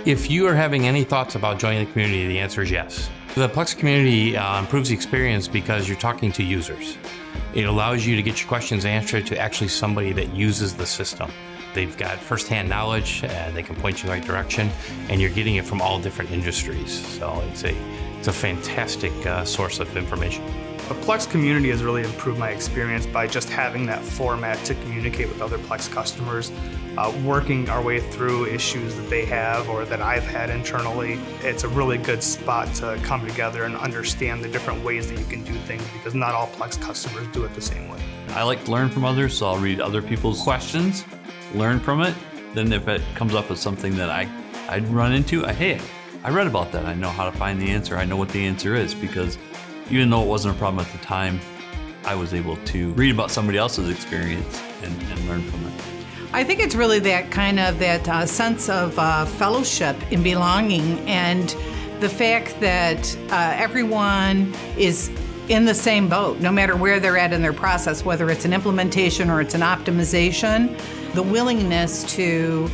If you are having any thoughts about joining the community, the answer is yes. The Plex Community improves the experience because you're talking to users. It allows you to get your questions answered to actually somebody that uses the system. They've got firsthand knowledge, they can point you in the right direction, and you're getting it from all different industries. So it's a fantastic source of information. The Plex Community has really improved my experience by just having that format to communicate with other Plex customers, working our way through issues that they have or that I've had internally. It's a really good spot to come together and understand the different ways that you can do things, because not all Plex customers do it the same way. I like to learn from others, so I'll read other people's questions, learn from it. Then if it comes up with something that I'd run into, hey, I read about that. I know how to find the answer. I know what the answer is, because even though it wasn't a problem at the time, I was able to read about somebody else's experience and learn from it. I think it's really that kind of sense of fellowship and belonging, and the fact that everyone is in the same boat, no matter where they're at in their process, whether it's an implementation or it's an optimization. The willingness to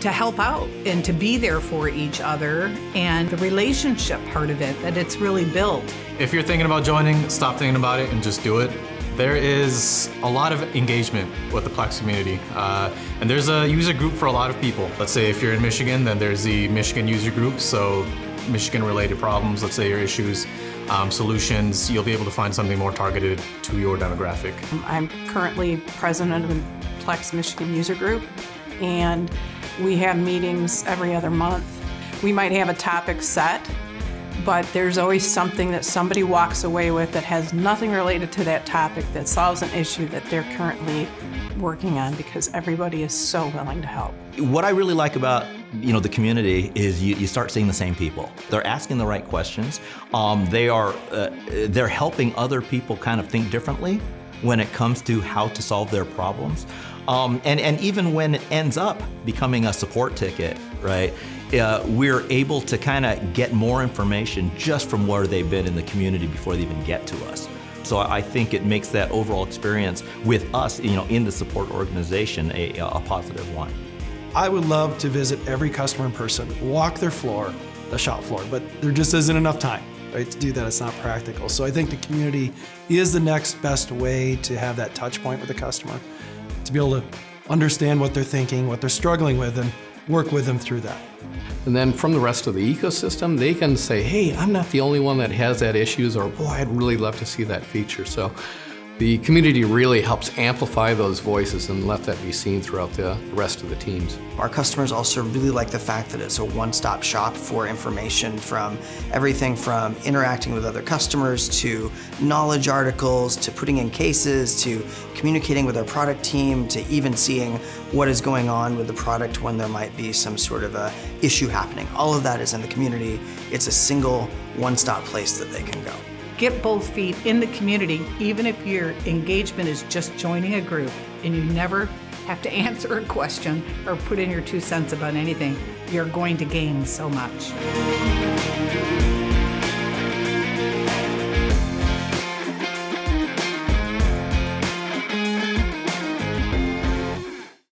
help out and to be there for each other, and the relationship part of it, that it's really built. If you're thinking about joining, stop thinking about it and just do it. There is a lot of engagement with the Plex community, and there's a user group for a lot of people. Let's say if you're in Michigan, then there's the Michigan user group, so Michigan-related problems, let's say your issues, solutions, you'll be able to find something more targeted to your demographic. I'm currently president of the Plex Michigan user group, and we have meetings every other month. We might have a topic set, but there's always something that somebody walks away with that has nothing related to that topic, that solves an issue that they're currently working on, because everybody is so willing to help. What I really like about the community is you start seeing the same people. They're asking the right questions. They're helping other people kind of think differently when it comes to how to solve their problems. And even when it ends up becoming a support ticket, right? We're able to kind of get more information just from where they've been in the community before they even get to us. So I think it makes that overall experience with us, in the support organization, a positive one. I would love to visit every customer in person, walk their floor, the shop floor, but there just isn't enough time, right? To do that, it's not practical. So I think the community is the next best way to have that touch point with the customer, to be able to understand what they're thinking, what they're struggling with, and work with them through that. And then from the rest of the ecosystem, they can say, hey, I'm not the only one that has that issues, or boy, I'd really love to see that feature. So the community really helps amplify those voices and let that be seen throughout the rest of the teams. Our customers also really like the fact that it's a one-stop shop for information, from everything from interacting with other customers to knowledge articles to putting in cases to communicating with our product team to even seeing what is going on with the product when there might be some sort of a issue happening. All of that is in the community. It's a single one-stop place that they can go. Get both feet in the community, even if your engagement is just joining a group and you never have to answer a question or put in your 2 cents about anything. You're going to gain so much.